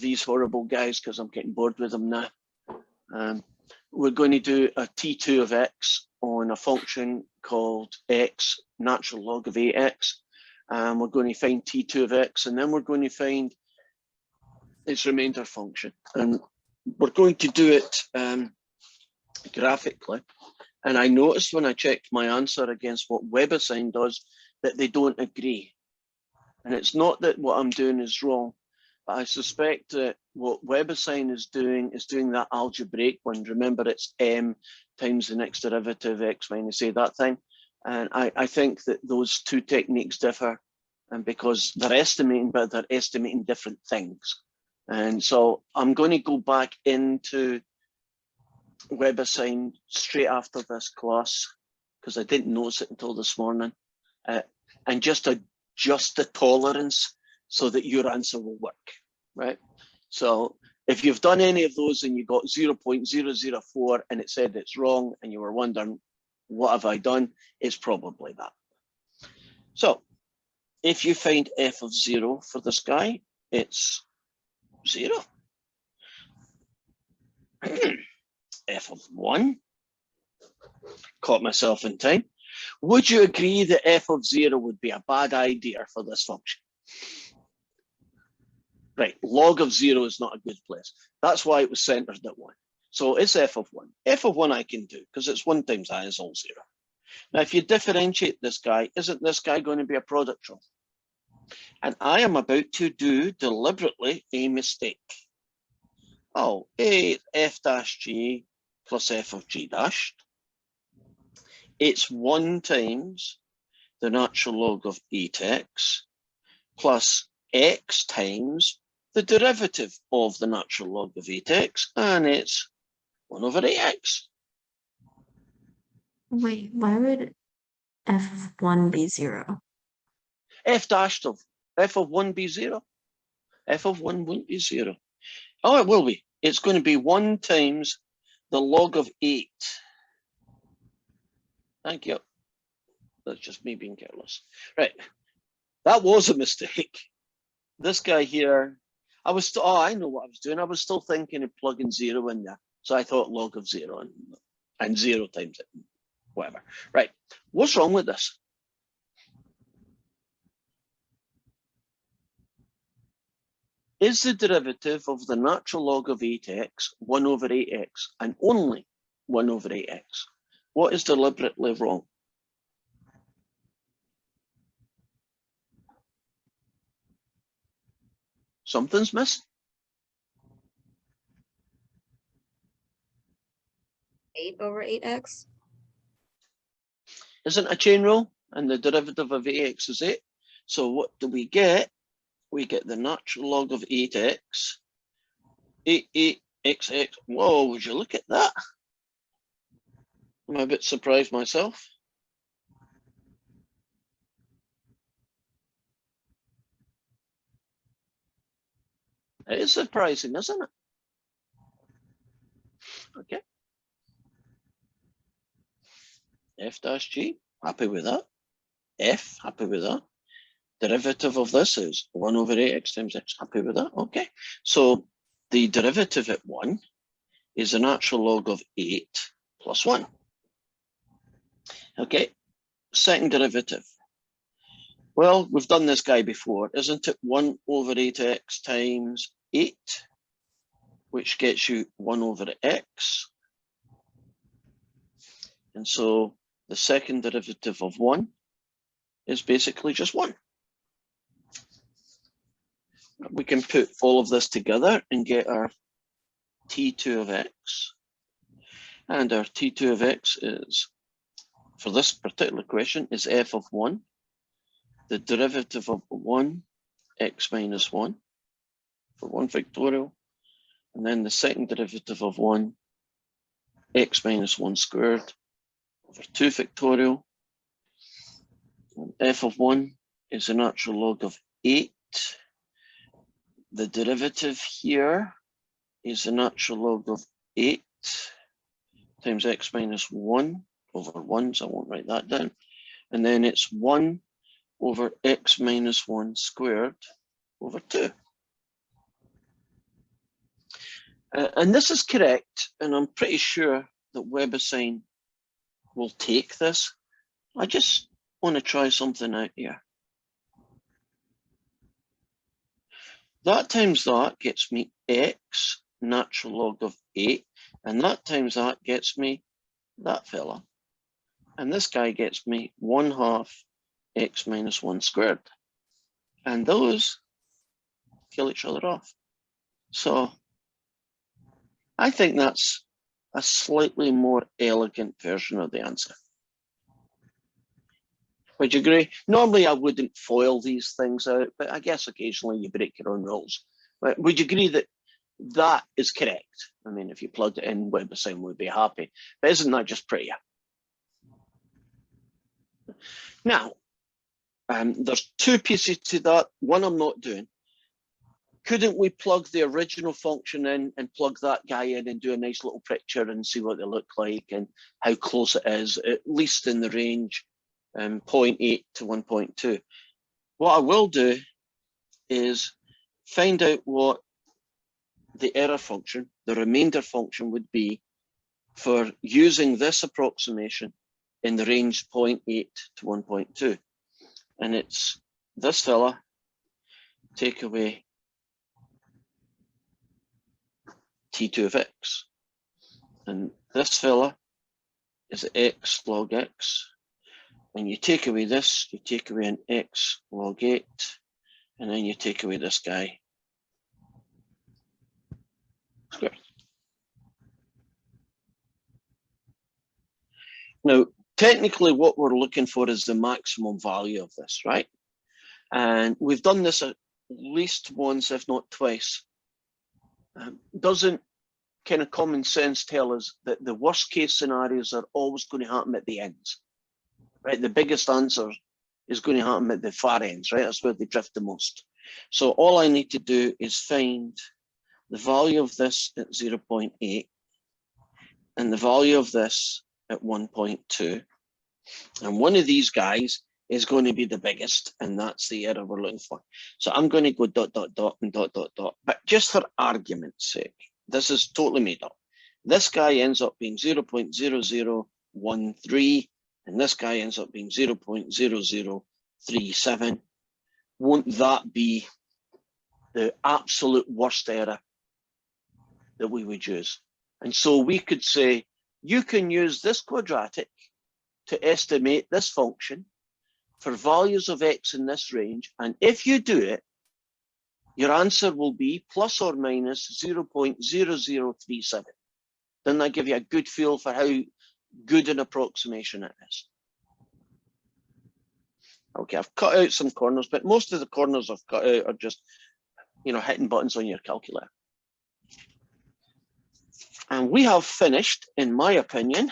these horrible guys because I'm getting bored with them now. We're going to do a T2 of x on a function called x, natural log of 8x. We're going to find T2 of x, and then we're going to find its remainder function. And we're going to do it graphically. And I noticed when I checked my answer against what WebAssign does that they don't agree. And it's not that what I'm doing is wrong, but I suspect that what WebAssign is doing that algebraic one. Remember, it's m times the next derivative, x minus a, that thing. And I think that those two techniques differ, and because they're estimating, but they're estimating different things. And so I'm going to go back into WebAssign straight after this class, because I didn't notice it until this morning, and just adjust the tolerance so that your answer will work, right? So if you've done any of those and you got 0.004 and it said it's wrong and you were wondering, what have I done? It's probably that. So if you find f of 0 for this guy, it's 0. F of 1, caught myself in time. Would you agree that f of 0 would be a bad idea for this function? Right, log of 0 is not a good place. That's why it was centered at 1. So it's f of 1. F of 1 I can do, because it's 1 times I is all 0. Now, if you differentiate this guy, isn't this guy going to be a product term? And I am about to do deliberately a mistake. Oh, a f dash g plus f of g dashed. It's 1 times the natural log of 8x plus x times the derivative of the natural log of 8x, and it's 1 over 8x. Wait, why would f(1) be 0? F dashed of f of 1 be 0? F of 1 won't be 0. Oh, it will be. It's going to be 1 times the log of 8. Thank you. That's just me being careless. Right. That was a mistake. This guy here, I was still, I know what I was doing. I was still thinking of plugging 0 in there. So I thought log of 0 and 0 times it, whatever. Right. What's wrong with this? Is the derivative of the natural log of 8x 1 over 8x and only 1 over 8x? What is deliberately wrong? Something's missing. 8 over 8x. Isn't a chain rule? And the derivative of 8x is 8. So what do we get? We get the natural log of 8x. 8xx. Whoa, would you look at that? I'm a bit surprised myself. It is surprising, isn't it? Okay. F dash g, happy with that. F, happy with that. Derivative of this is 1 over 8x times x, happy with that. Okay. So the derivative at 1 is the natural log of 8 plus 1. Okay. Second derivative. Well, we've done this guy before. Isn't it 1 over 8x times 8, which gets you 1 over x? And so the second derivative of 1 is basically just 1. We can put all of this together and get our T2 of x. And our T2 of x is, for this particular question, is f of 1. The derivative of 1, x minus 1, for 1 factorial. And then the second derivative of 1, x minus 1 squared, over 2 factorial. And f of 1 is the natural log of 8. The derivative here is the natural log of 8 times x minus 1 over 1, so I won't write that down. And then it's 1 over x minus 1 squared over 2. And this is correct, and I'm pretty sure that WebAssign will take this. I just want to try something out here. That times that gets me x natural log of 8, and that times that gets me that fella. And this guy gets me 1/2 x minus 1 squared. And those kill each other off. So I think that's a slightly more elegant version of the answer. Would you agree? Normally I wouldn't foil these things out, but I guess occasionally you break your own rules. But would you agree that that is correct? I mean, if you plugged it in, WebAssign would be happy. But isn't that just prettier? Now, there's two pieces to that. One I'm not doing. Couldn't we plug the original function in and plug that guy in and do a nice little picture and see what they look like and how close it is, at least in the range 0.8 to 1.2. What I will do is find out what the error function, the remainder function would be for using this approximation in the range 0.8 to 1.2. And it's this fella, take away T2 of x. And this fella is x log x. And you take away this, you take away an x log 8, and then you take away this guy squared. Now, technically what we're looking for is the maximum value of this, right? And we've done this at least once, if not twice. Doesn't kind of common sense tell us that the worst case scenarios are always going to happen at the ends, right? The biggest answer is going to happen at the far ends, right? That's where they drift the most. So all I need to do is find the value of this at 0.8 and the value of this at 1.2. And one of these guys is going to be the biggest, and that's the error we're looking for. So I'm going to go ... and ... But just for argument's sake, this is totally made up. This guy ends up being 0.0013, and this guy ends up being 0.0037. Won't that be the absolute worst error that we would use? And so we could say, you can use this quadratic to estimate this function for values of x in this range. And if you do it, your answer will be plus or minus 0.0037. Doesn't that give you a good feel for how good an approximation it is? Okay, I've cut out some corners, but most of the corners I've cut out are just, you know, hitting buttons on your calculator. And we have finished, in my opinion,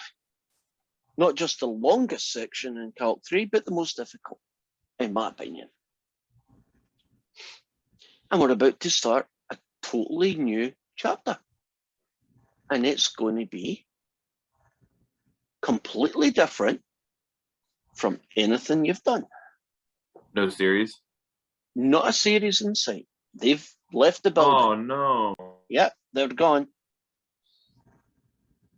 not just the longest section in Calc 3, but the most difficult, in my opinion. And we're about to start a totally new chapter. And it's going to be completely different from anything you've done. No series? Not a series in sight. They've left the building. Oh, no. Yeah, they're gone.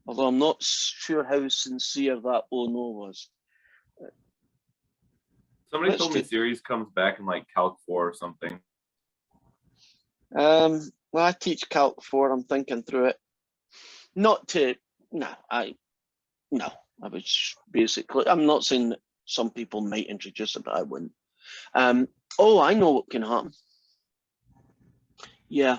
Although I'm not sure how sincere that oh no was. Somebody told me series comes back in like Calc 4 or something. Well, I teach Calc 4. I'm thinking through it. Not to, I was basically, I'm not saying that some people might introduce it, but I wouldn't. Oh, I know what can happen. Yeah.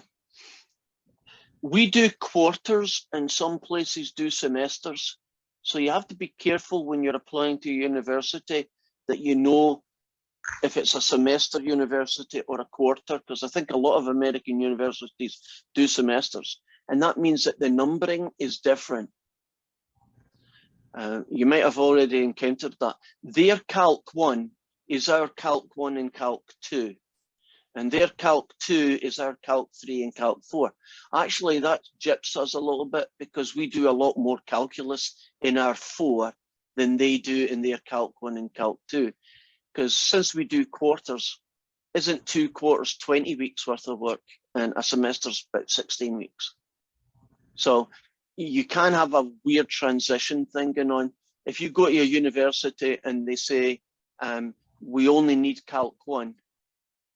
We do quarters and some places do semesters. So you have to be careful when you're applying to university that you know if it's a semester university or a quarter, because I think a lot of American universities do semesters. And that means that the numbering is different. You might have already encountered that. Their Calc 1 is our Calc 1 and Calc 2. And their Calc 2 is our Calc 3 and Calc 4. Actually, that gyps us a little bit because we do a lot more calculus in our 4 than they do in their Calc 1 and Calc 2. Because since we do quarters, isn't 2 quarters 20 weeks worth of work and a semester's about 16 weeks? So you can have a weird transition thing going on. If you go to a university and they say, we only need Calc 1,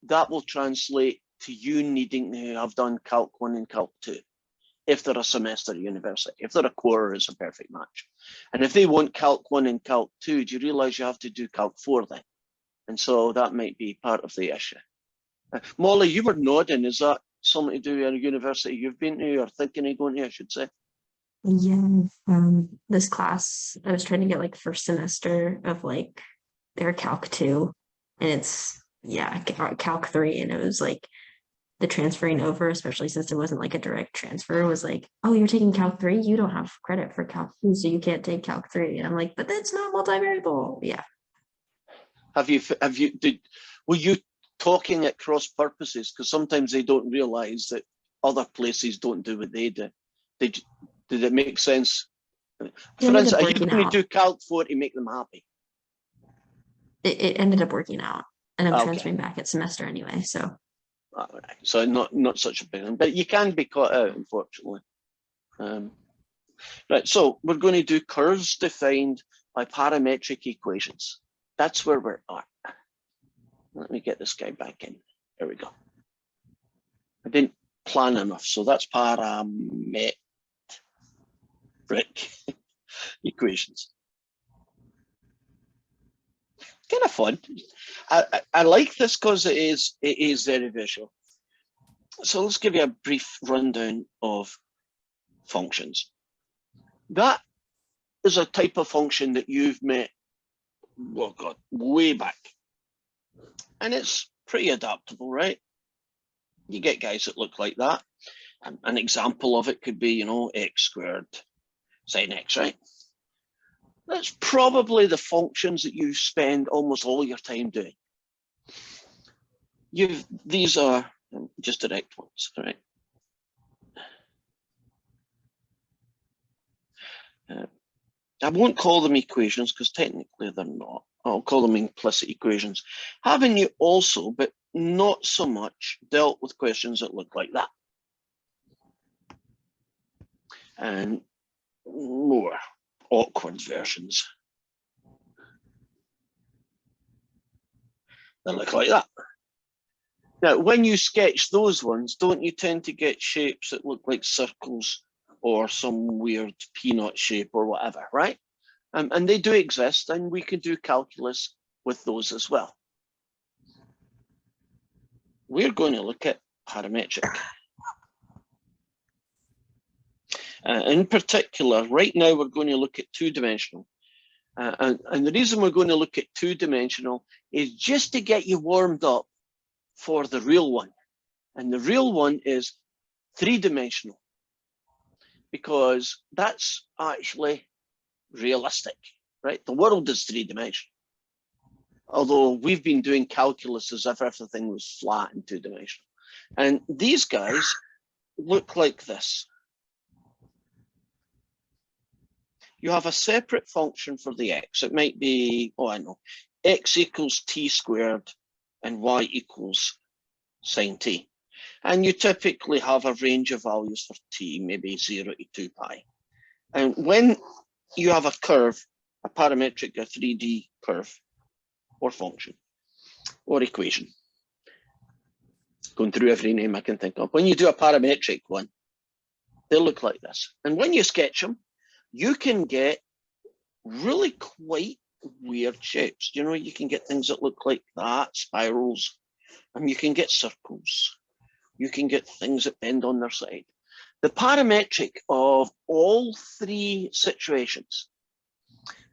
that will translate to you needing to have done Calc 1 and Calc 2. If they're a semester university, if they're a quarter, it's a perfect match. And if they want Calc 1 and Calc 2, do you realise you have to do Calc 4 then? And so that might be part of the issue. Molly, you were nodding. Is that something to do with a university you've been to or thinking of going to, I should say? Yeah, this class, I was trying to get like first semester of like their Calc 2, and it's, yeah, Calc 3, and it was like the transferring over, especially since there wasn't like a direct transfer, was like, oh, you're taking Calc 3, you don't have credit for Calc 2, so you can't take Calc 3. And I'm like, but that's not multivariable. Yeah. Were you talking at cross purposes? Because sometimes they don't realize that other places don't do what they do. Did it make sense? For instance, are you going to do Calc 4 to make them happy? It ended up working out, and I'm Okay. transferring back at semester anyway, so. All right. So not such a big one, but you can be caught out, unfortunately. Right, so we're going to do curves defined by parametric equations. That's where we're at. Let me get this guy back in. There we go. I didn't plan enough, so that's parametric equations. Kind of fun. I like this because it is very visual. So let's give you a brief rundown of functions. That is a type of function that you've met, oh God, way back. And it's pretty adaptable, right? You get guys that look like that. An example of it could be, x squared sine x, right? That's probably the functions that you spend almost all your time doing. These are just direct ones, all right? I won't call them equations because technically they're not. I'll call them implicit equations. Haven't you also, but not so much, dealt with questions that look like that? And more awkward versions that look like that. Now, when you sketch those ones, don't you tend to get shapes that look like circles or some weird peanut shape or whatever, right? And they do exist, and we can do calculus with those as well. We're going to look at parametric. In particular, right now we're going to look at two-dimensional. And the reason we're going to look at two-dimensional is just to get you warmed up for the real one. And the real one is three-dimensional, because that's actually realistic, right? The world is three-dimensional. Although we've been doing calculus as if everything was flat and two-dimensional. And these guys look like this. You have a separate function for the x. It might be, x equals t squared and y equals sine t. And you typically have a range of values for t, maybe 0 to 2 pi. And when you have a curve, a parametric, a 3D curve, or function, or equation, going through every name I can think of, when you do a parametric one, they look like this. And when you sketch them, you can get really quite weird shapes. You can get things that look like that, spirals, and you can get circles. You can get things that bend on their side. The parametric of all three situations,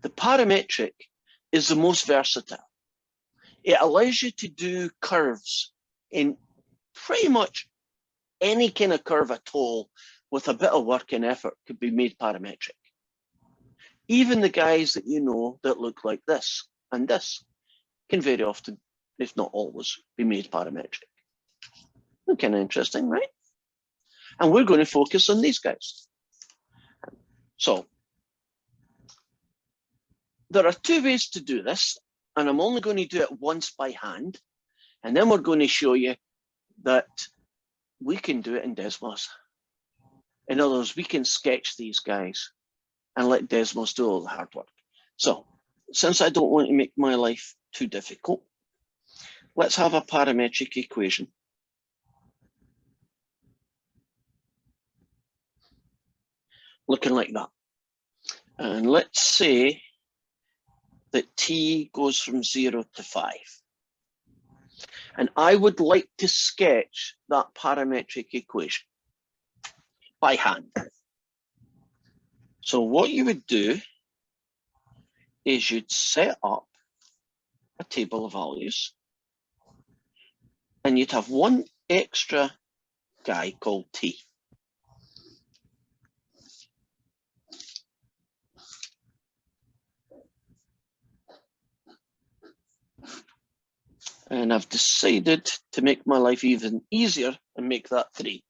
the parametric is the most versatile. It allows you to do curves in pretty much any kind of curve at all with a bit of work and effort could be made parametric. Even the guys that that look like this and this can very often, if not always, be made parametric. Kind of interesting, right? And we're going to focus on these guys. So there are two ways to do this, and I'm only going to do it once by hand, and then we're going to show you that we can do it in Desmos. In other words, we can sketch these guys and let Desmos do all the hard work. So since I don't want to make my life too difficult, let's have a parametric equation. Looking like that. And let's say that t goes from 0 to 5. And I would like to sketch that parametric equation by hand. So what you would do is you'd set up a table of values, and you'd have one extra guy called t. And I've decided to make my life even easier and make that 3.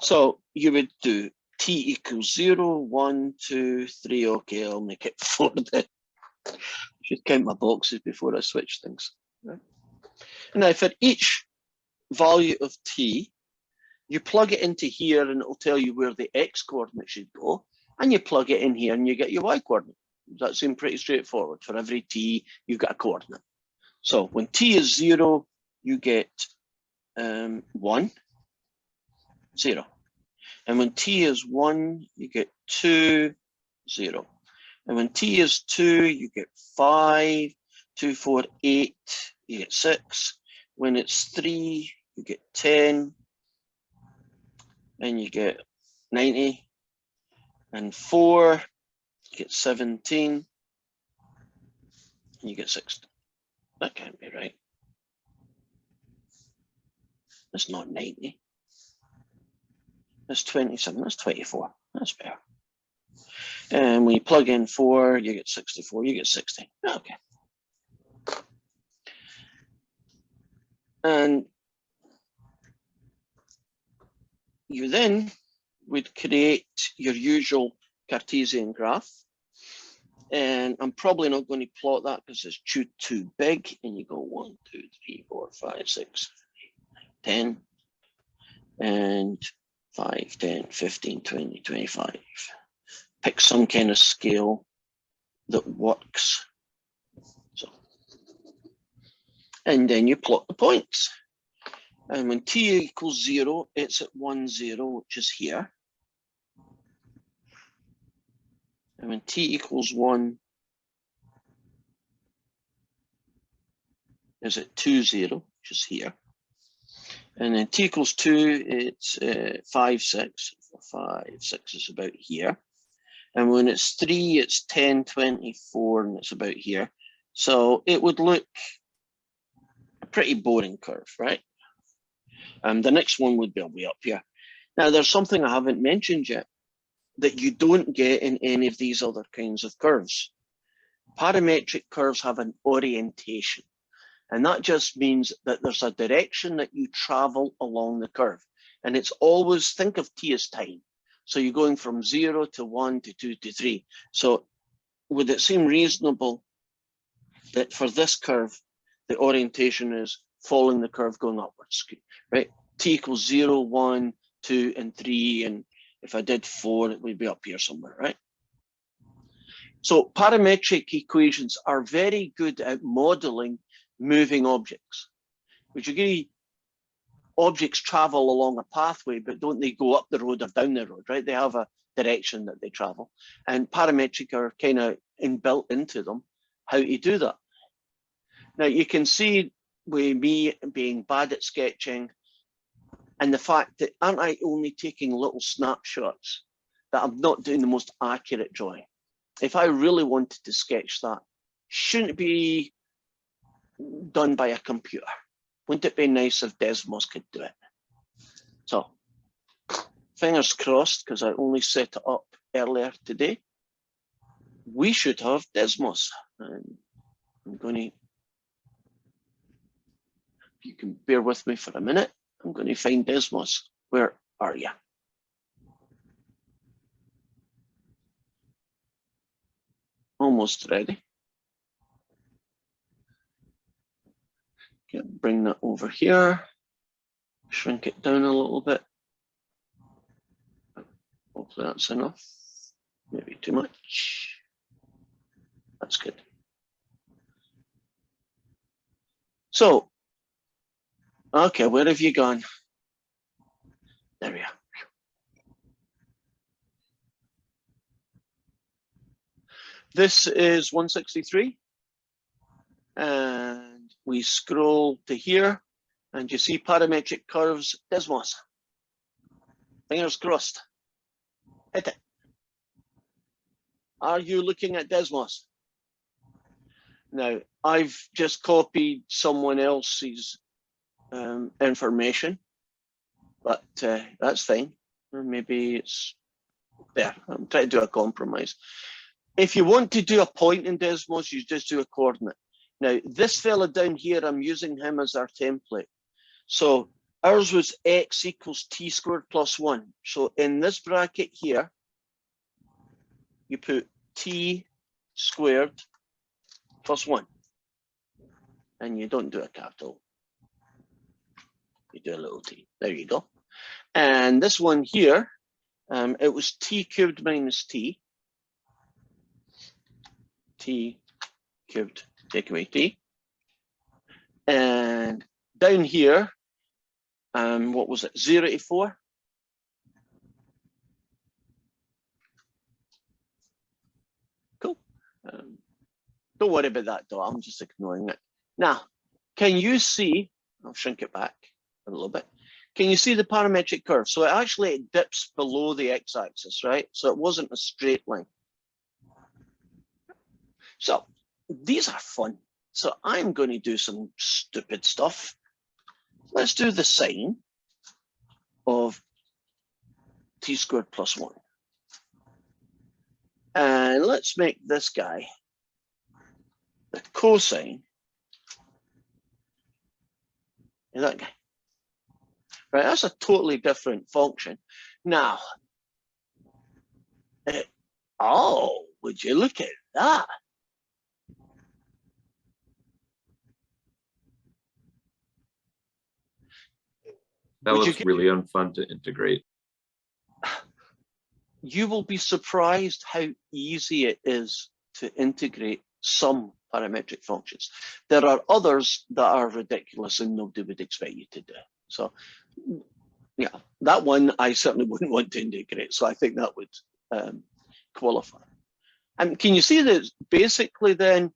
So you would do t equals 0, 1, 2, 3. Okay, I'll make it 4 then. I should count my boxes before I switch things. Right? Now for each value of t, you plug it into here and it'll tell you where the x coordinate should go, and you plug it in here and you get your y coordinate. That seems pretty straightforward. For every t, you've got a coordinate. So when t is 0, you get 1, 0. And when t is 1, you get 2, 0. And when t is 2, you get 5, 2, 4, 8, you get 6. When it's 3, you get 10, and you get 90. And 4, you get 17, and you get 60. That can't be right. That's not 90. That's 27, that's 24. That's better. And when you plug in 4, you get 64, you get 60. Okay. And you then would create your usual Cartesian graph. And I'm probably not going to plot that because it's too big. And you go 1, 2, 3, 4, 5, 6, 10, and 5, 10, 15, 20, 25. Pick some kind of scale that works. So, and then you plot the points. And when t equals 0, it's at 1, 0, which is here. And when t equals 1, is at 2, 0, which is here. And then t equals 2, it's 5, 6. 5, 6 is about here. And when it's 3, it's 10, 24, and it's about here. So it would look a pretty boring curve, right? The next one would be way up here. Now, there's something I haven't mentioned yet that you don't get in any of these other kinds of curves. Parametric curves have an orientation. And that just means that there's a direction that you travel along the curve. And it's always, think of t as time. So you're going from 0 to 1 to 2 to 3. So would it seem reasonable that for this curve, the orientation is following the curve going upwards, right? T equals 0, 1, 2, and 3. And if I did 4, it would be up here somewhere, right? So parametric equations are very good at modeling moving objects. Would you agree? Objects travel along a pathway, but don't they go up the road or down the road, right? They have a direction that they travel. And parametric are kind of inbuilt into them how to do that. Now you can see with me being bad at sketching and the fact that aren't I only taking little snapshots, that I'm not doing the most accurate drawing. If I really wanted to sketch that, shouldn't it be done by a computer? Wouldn't it be nice if Desmos could do it? So, fingers crossed, because I only set it up earlier today. We should have Desmos. And I'm going to, if you can bear with me for a minute, I'm going to find Desmos. Where are you? Almost ready. Okay, bring that over here. Shrink it down a little bit. Hopefully that's enough. Maybe too much. That's good. So, okay, where have you gone? There we are. This is 163. And we scroll to here, and you see parametric curves, Desmos. Fingers crossed. Hit it. Are you looking at Desmos? Now, I've just copied someone else's information, but that's fine. Or maybe it's there. I'm trying to do a compromise. If you want to do a point in Desmos, you just do a coordinate. Now, this fella down here, I'm using him as our template. So ours was x equals t squared plus 1. So in this bracket here, you put t squared plus 1. And you don't do a capital. You do a little t. There you go. And this one here, it was t cubed minus t. T cubed, take away t. And down here, what was it, 0 to 4? Cool. Don't worry about that though, I'm just ignoring it. Now, can you see, I'll shrink it back a little bit. Can you see the parametric curve? So it dips below the x-axis, right? So it wasn't a straight line. So these are fun. So I'm going to do some stupid stuff. Let's do the sine of t squared plus 1. And let's make this guy the cosine of that guy. Right, that's a totally different function. Now, oh, would you look at that? That looks really unfun to integrate. You will be surprised how easy it is to integrate some parametric functions. There are others that are ridiculous and nobody would expect you to do. So, yeah, that one I certainly wouldn't want to integrate. So I think that would qualify. And can you see that basically then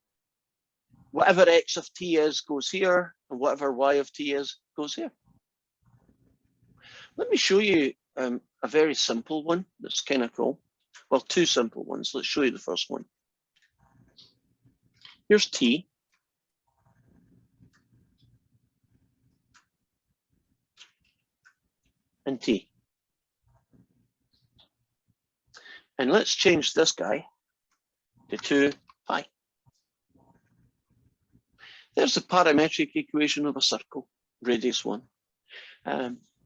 whatever x of t is goes here, and whatever y of t is goes here? Let me show you a very simple one that's kind of cool. Well, two simple ones. Let's show you the first one. Here's t. And t. And let's change this guy to 2 pi. There's the parametric equation of a circle, radius 1.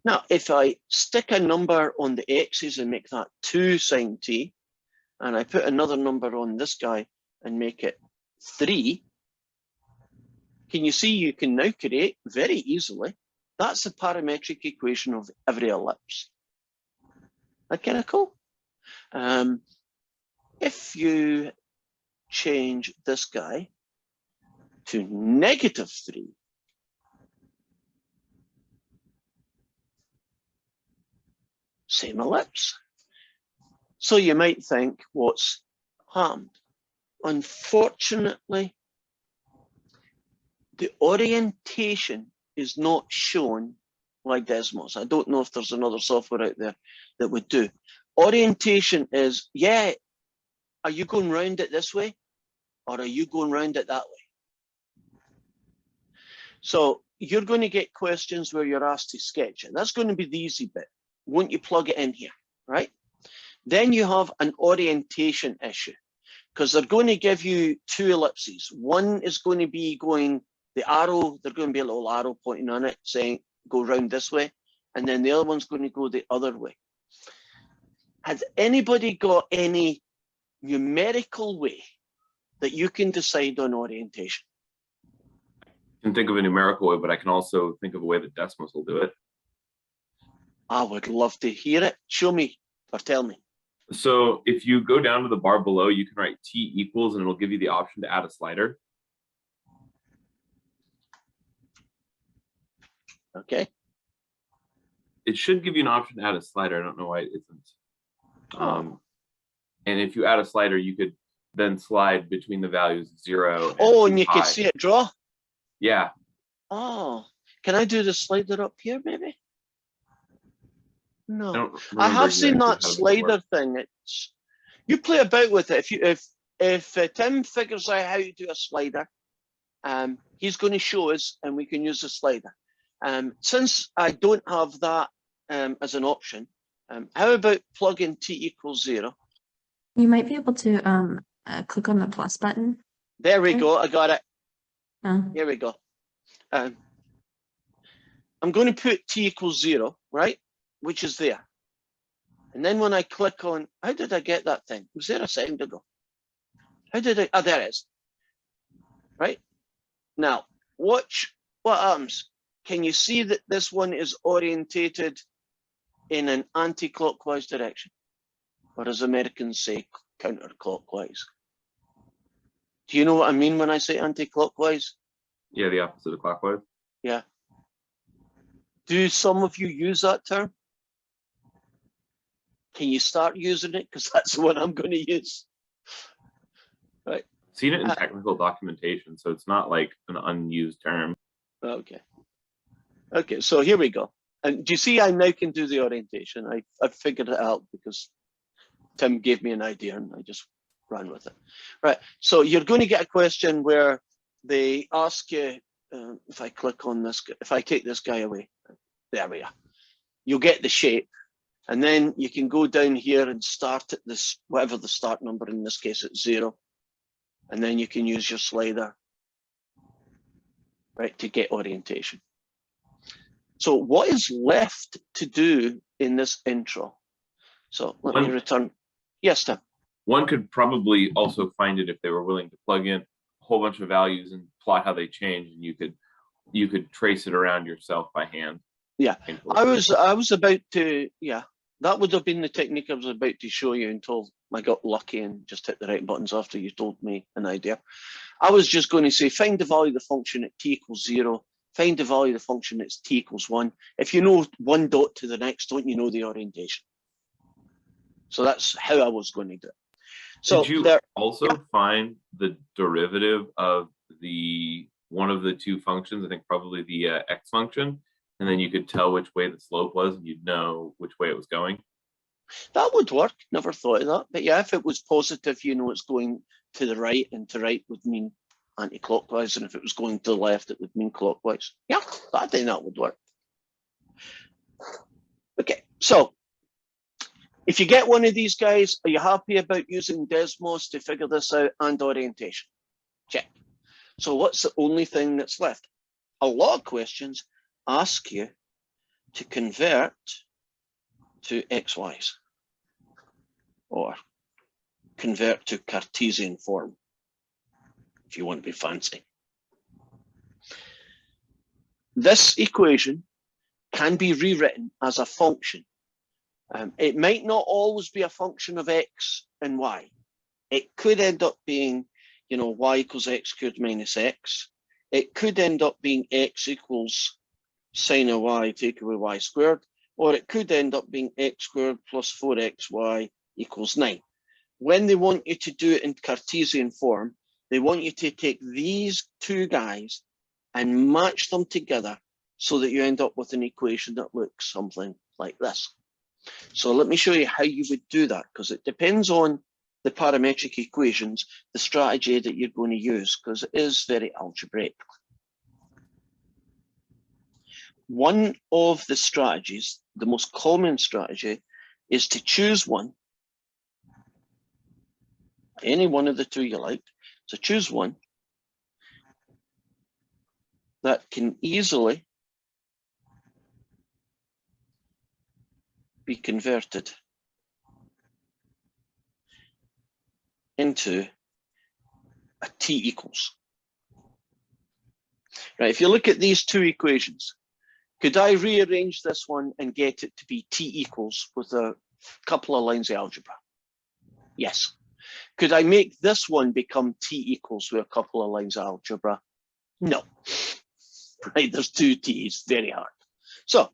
Now, if I stick a number on the x's and make that 2 sine t, and I put another number on this guy and make it 3, can you see you can now create very easily, that's the parametric equation of every ellipse. That kind of cool? If you change this guy to -3, same ellipse. So you might think, what's happened? Unfortunately, the orientation is not shown like Desmos. I don't know if there's another software out there that would do. Orientation is, yeah, are you going round it this way? Or are you going round it that way? So you're going to get questions where you're asked to sketch it. That's going to be the easy bit. Won't you plug it in here, right? Then you have an orientation issue because they're going to give you 2 ellipses. One is going to be going the arrow, there's going to be a little arrow pointing on it saying go round this way. And then the other one's going to go the other way. Has anybody got any numerical way that you can decide on orientation? I can think of a numerical way, but I can also think of a way that Desmos will do it. I would love to hear it. Show me. Or tell me. So if you go down to the bar below, you can write t equals, and it'll give you the option to add a slider. Okay. It should give you an option to add a slider. I don't know why it isn't. Oh. And if you add a slider, you could then slide between the values 0 and Oh, 2 and you pi. can see it draw. Yeah. Oh, can I do the slider up here, maybe? I No, don't I remember have seen exactly that how this slider works. thing. It's you play about with it. If Tim figures out how to do a slider, he's going to show us, and we can use the slider. Since I don't have that as an option, how about plugging t equals 0? You might be able to click on the plus button. There we Okay. go. I got it. Oh, Here we go. I'm going to put t equals 0, right? Which is there. And then when I click on, how did I get that thing? Was there a second ago? How did I, oh, there it is. Right? Now, watch what happens. Can you see that this one is orientated in an anti-clockwise direction? Or as Americans say, counterclockwise. Do you know what I mean when I say anti-clockwise? Yeah, the opposite of clockwise. Yeah. Do some of you use that term? Can you start using it? Because that's the one I'm going to use. Right. Seen it in technical documentation, so it's not like an unused term. Okay. Okay, so here we go. And do you see I now can do the orientation? I figured it out because Tim gave me an idea and I just ran with it. Right, so you're going to get a question where they ask you, if I click on this, if I take this guy away, there we are. You'll get the shape. And then you can go down here and start at this, whatever the start number, in this case it's 0. And then you can use your slider, right, to get orientation. So what is left to do in this intro? So let me return. Yes, Tim. One could probably also find it if they were willing to plug in a whole bunch of values and plot how they change, and you could trace it around yourself by hand. Yeah, I was about to, yeah, that would have been the technique I was about to show you until I got lucky and just hit the right buttons after you told me an idea. I was just going to say, find the value of the function at t equals 0, find the value of the function at t equals 1. If you know one dot to the next, don't you know the orientation? So that's how I was going to do it. So did you there, also find the derivative of one of the two functions? I think probably the x function. And then you could tell which way the slope was, and you'd know which way it was going. That would work. Never thought of that. But yeah, if it was positive, you know it's going to the right, and to right would mean anti-clockwise. And if it was going to the left, it would mean clockwise. Yeah, I think that would work. Okay, so if you get one of these guys, are you happy about using Desmos to figure this out and orientation? Check. So what's the only thing that's left? A lot of questions ask you to convert to XYs or convert to Cartesian form, if you want to be fancy. This equation can be rewritten as a function. It might not always be a function of X and Y. It could end up being, you know, Y equals X squared minus X. It could end up being X equals sine of Y take away Y squared, or it could end up being X squared plus 4XY equals 9. When they want you to do it in Cartesian form, they want you to take these two guys and match them together so that you end up with an equation that looks something like this. So let me show you how you would do that, because it depends on the parametric equations, the strategy that you're going to use, because it is very algebraic. One of the strategies, the most common strategy, is to choose one, any one of the two you like. So choose one that can easily be converted into a t equals. Right, if you look at these two equations, could I rearrange this one and get it to be t equals with a Couple of lines of algebra. Yes. Could I make this one become t equals with a couple of lines of algebra? No. Right, there's two t's, very hard. So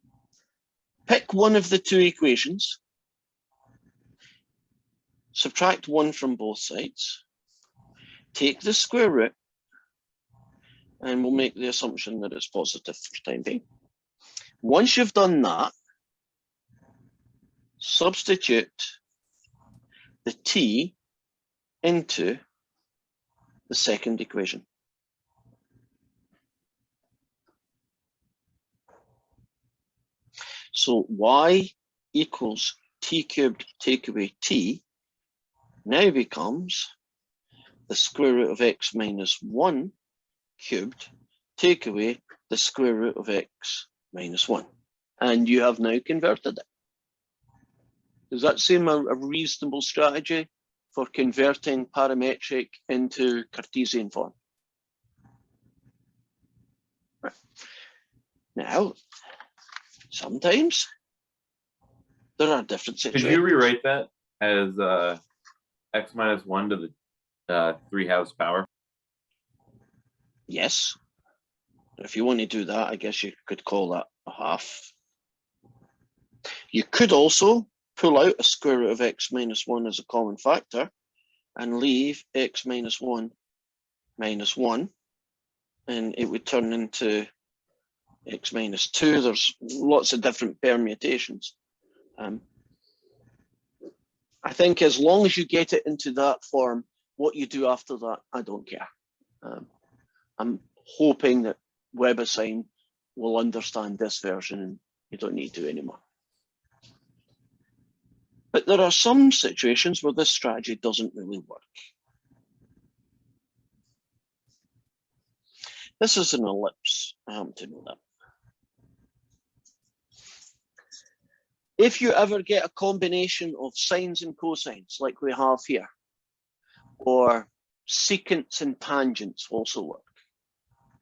pick one of the two equations, subtract 1 from both sides, take the square root, and we'll make the assumption that it's positive for time being. Once you've done that, substitute the t into the second equation. So y equals t cubed take away t now becomes the square root of x minus 1 cubed take away the square root of x minus 1. And you have now converted it. Does that seem a reasonable strategy for converting parametric into Cartesian form? Right. Now, sometimes there are different Could situations. you rewrite that as x minus 1 to the 3 house power? Yes. If you want to do that, I guess you could call that a half. You could also pull out a square root of x minus 1 as a common factor and leave x minus 1 minus 1, and it would turn into x minus 2. There's lots of different permutations. I think as long as you get it into that form, what you do after that, I don't care. I'm hoping that WebAssign will understand this version and you don't need to anymore. But there are some situations where this strategy doesn't really work. This is an ellipse. I happen to know that. If you ever get a combination of sines and cosines like we have here, or secants and tangents also work,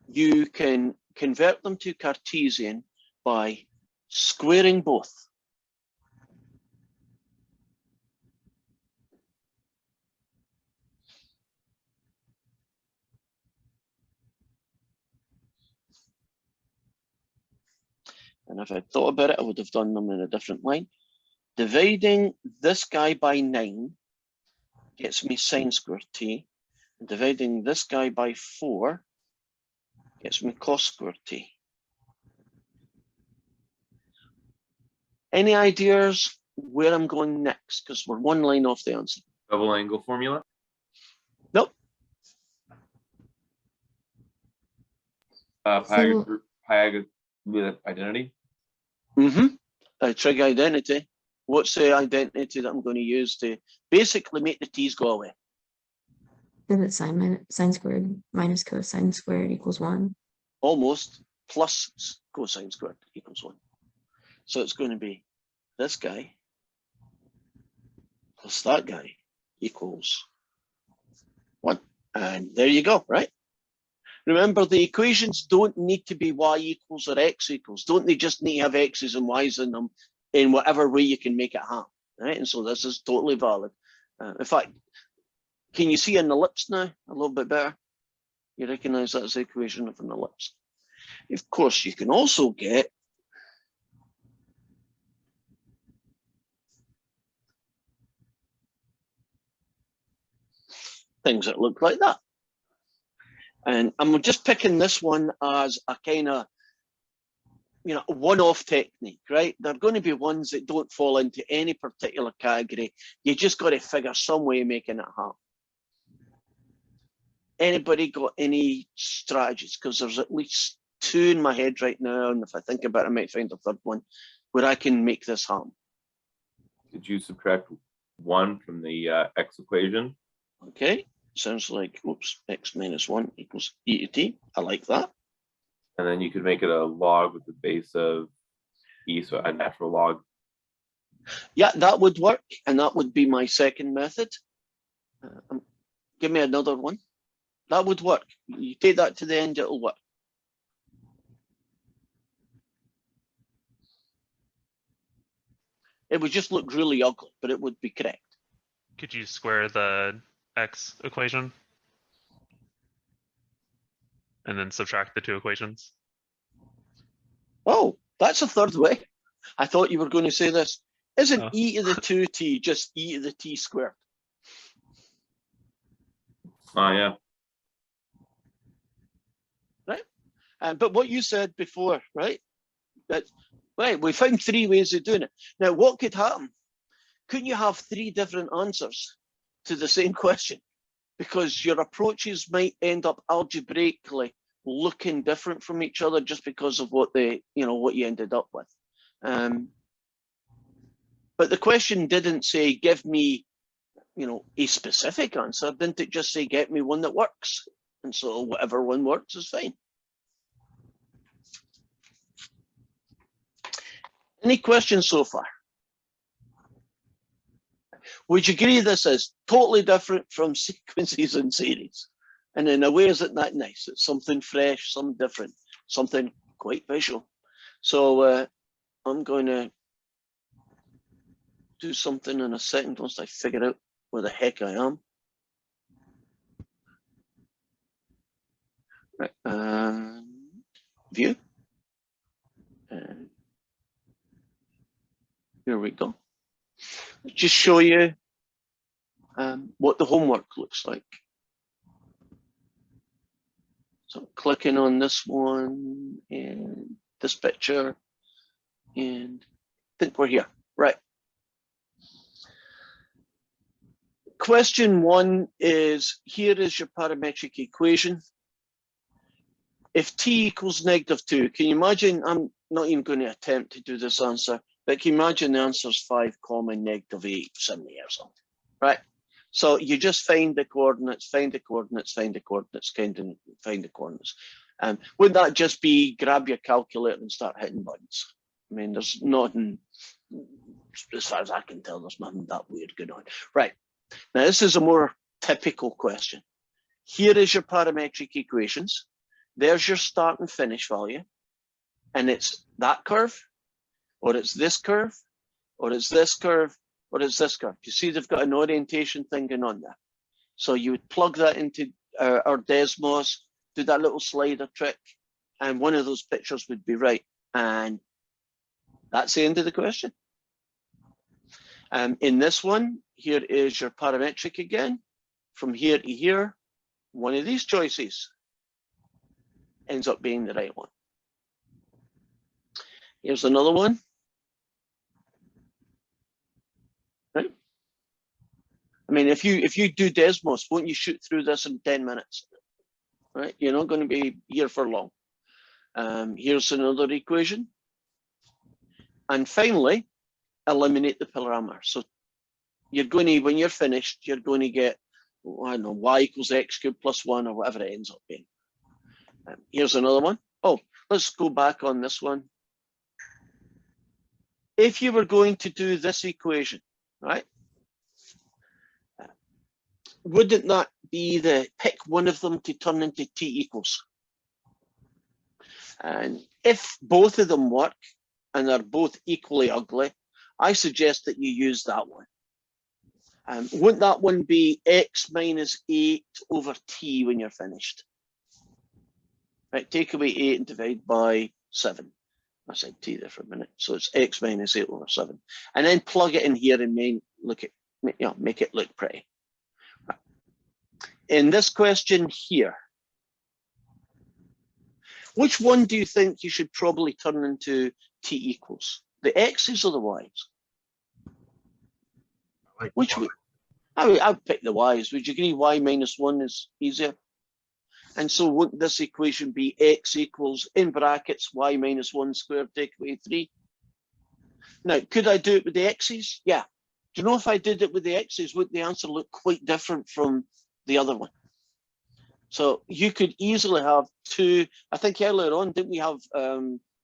you can convert them to Cartesian by squaring both. And if I'd thought about it, I would have done them in a different line. Dividing this guy by 9 gets me sine squared t. And dividing this guy by 4 gets me cos squared t. Any ideas where I'm going next? Because we're one line off the answer. Double angle formula? Nope. Pythagoras identity? Trig identity. What's the identity that I'm going to use to basically make the t's go away? Is it sine squared minus cosine squared equals 1? Almost, plus cosine squared equals 1. So it's going to be this guy plus that guy equals 1. And there you go, right? Remember, the equations don't need to be y equals or x equals. Don't they just need to have x's and y's in them in whatever way you can make it happen, right? And so this is totally valid. In fact, can you see an ellipse now a little bit better? You recognize that as the equation of an ellipse. Of course, you can also get things that look like that. And I'm just picking this one as a kind of, one-off technique, right? They're going to be ones that don't fall into any particular category. You just got to figure some way of making it happen. Anybody got any strategies? Because there's at least 2 in my head right now, and if I think about it, I might find a third one where I can make this happen. Did you subtract 1 from the x equation? Okay, sounds like, oops, x minus 1 equals e to t. I like that. And then you could make it a log with the base of e, so a natural log. Yeah, that would work, and that would be my second method. Give me another one. That would work. You take that to the end, it'll work. It would just look really ugly, but it would be correct. Could you square the x equation? And then subtract the two equations? Oh, that's a third way. I thought you were going to say this. Isn't Oh. e to the 2t just e to the t squared? Oh, yeah. But what you said before, right? That right, we found 3 ways of doing it. Now, what could happen? Couldn't you have 3 different answers to the same question? Because your approaches might end up algebraically looking different from each other just because of what what you ended up with. But the question didn't say, give me, a specific answer. Didn't it just say, get me one that works? And so whatever one works is fine. Any questions so far? Would you agree this is totally different from sequences and series? And in a way, isn't that nice? It's something fresh, something different, something quite visual. So I'm going to do something in a second once I figure out where the heck I am. Right, view. Here we go. Just show you what the homework looks like. So clicking on this one and this picture, and I think we're here. Right. Question 1 is, here is your parametric equation. If t equals -2, can you imagine, I'm not even going to attempt to do this answer, but can you imagine the answer is 5, -8, something or something, right? So you just find the coordinates, find the coordinates, find the coordinates, find the coordinates. Wouldn't that just be grab your calculator and start hitting buttons? I mean, there's nothing, as far as I can tell, there's nothing that weird going on. Right, now this is a more typical question. Here is your parametric equations. There's your start and finish value. And it's that curve, or it's this curve, or it's this curve, or it's this curve. You see they've got an orientation thing going on there. So you would plug that into our Desmos, do that little slider trick, and one of those pictures would be right. And that's the end of the question. In this one, here is your parametric again. From here to here, one of these choices ends up being the right one. Here's another one. Right. I mean, if you do Desmos, won't you shoot through this in 10 minutes? Right. You're not going to be here for long. Here's another equation. And finally, eliminate the parameter. So you're going to, when you're finished, you're going to get, I don't know, y equals x cubed plus 1 or whatever it ends up being. Here's another one. Oh, let's go back on this one. If you were going to do this equation, right, wouldn't that be the pick one of them to turn into t equals? And if both of them work and they're both equally ugly, I suggest that you use that one. Wouldn't that one be x minus 8 over t when you're finished? Right, take away 8 and divide by 7. I said t there for a minute. So it's x minus 8 over 7. And then plug it in here and make it look pretty. In this question here, which one do you think you should probably turn into t equals? The x's or the y's? Which would I would pick the y's. Would you agree y minus 1 is easier? And so wouldn't this equation be x equals, in brackets, y minus 1 squared, take away 3? Now, could I do it with the x's? Yeah. Do you know if I did it with the x's, would the answer look quite different from the other one? So you could easily have two, I think earlier on, didn't we have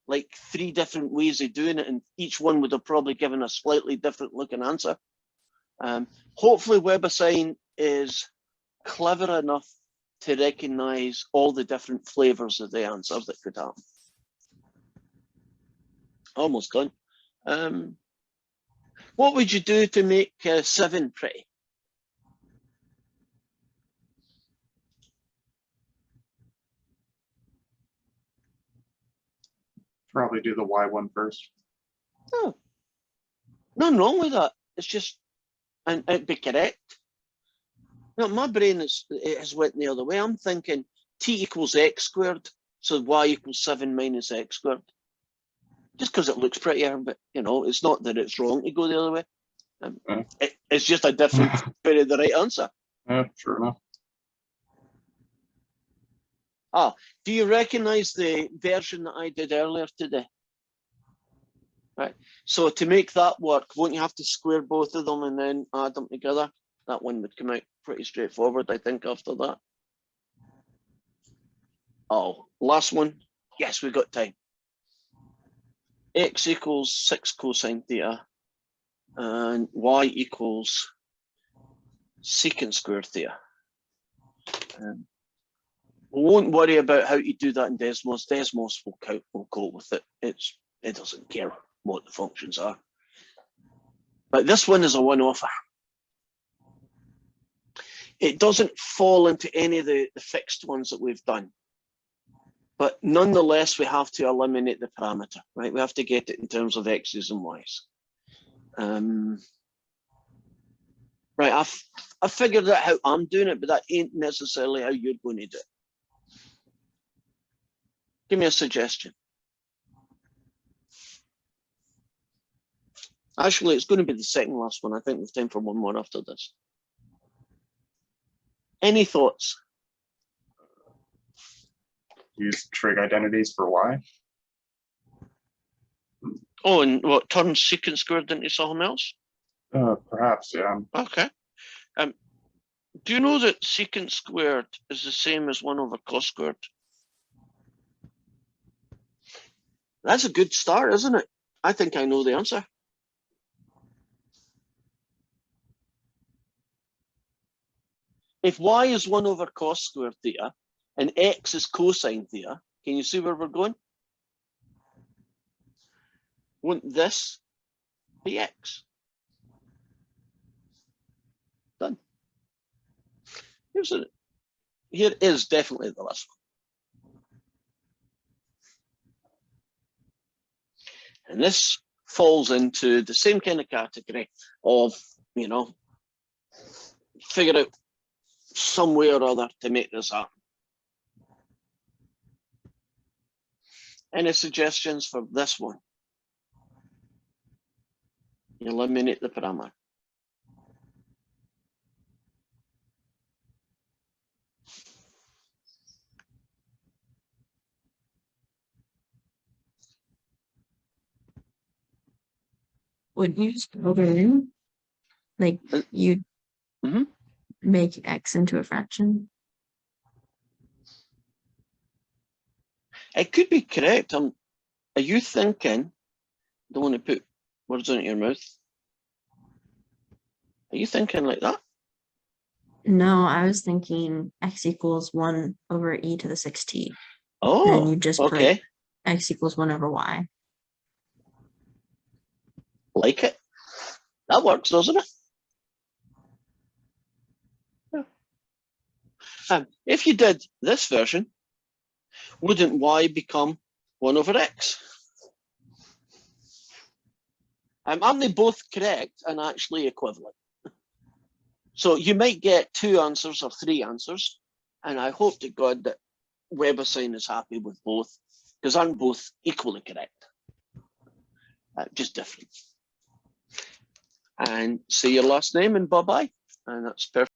like 3 different ways of doing it, and each one would have probably given a slightly different looking answer. Hopefully WebAssign is clever enough to recognize all the different flavors of the answers that could happen. Almost done. What would you do to make 7 pretty? Probably do the Y one first. Oh, nothing wrong with that. It's just, and it'd be correct. No, my brain has went the other way. I'm thinking t equals x squared, so y equals 7 minus x squared. Just because it looks prettier, but you know, it's not that it's wrong to go the other way. It's just a different, but the right answer. Yeah, sure enough. Ah, do you recognize the version that I did earlier today? Right. So to make that work, won't you have to square both of them and then add them together? That one would come out pretty straightforward, I think, after that. Oh, last one. Yes, we've got time. X equals 6 cosine theta and y equals secant squared theta. We won't worry about how to do that in Desmos. Desmos will cope with it. It doesn't care what the functions are. But this one is a one-offer. It doesn't fall into any of the fixed ones that we've done. But nonetheless, we have to eliminate the parameter, right? We have to get it in terms of x's and y's. Right, I've figured out how I'm doing it, but that ain't necessarily how you're going to do it. Give me a suggestion. Actually, it's going to be the second last one. I think we've time for one more after this. Any thoughts? Use trig identities for Y. Oh, and what, turn secant squared into something else? Perhaps, yeah. Okay. Do you know that secant squared is the same as 1 over cos squared? That's a good start, isn't it? I think I know the answer. If y is 1 over cos squared theta and x is cosine theta, can you see where we're going? Wouldn't this be x? Done. Here is definitely the last one. And this falls into the same kind of category of, you know, figure out some way or other to make this happen. Any suggestions for this one? Eliminate the parameter. Would you just over in? Like you make x into a fraction? It could be correct. Are you thinking, don't want to put words into your mouth. Are you thinking like that? No, I was thinking x equals 1 over e to the 6t. Oh, and then you just okay. put x equals 1 over y. Like it. That works, doesn't it? Yeah. If you did this version, wouldn't y become 1 over x? Aren't they both correct and actually equivalent? So you might get 2 answers or 3 answers, and I hope to God that WebAssign is happy with both, because aren't both equally correct? Just different. And say your last name and bye-bye, and that's perfect.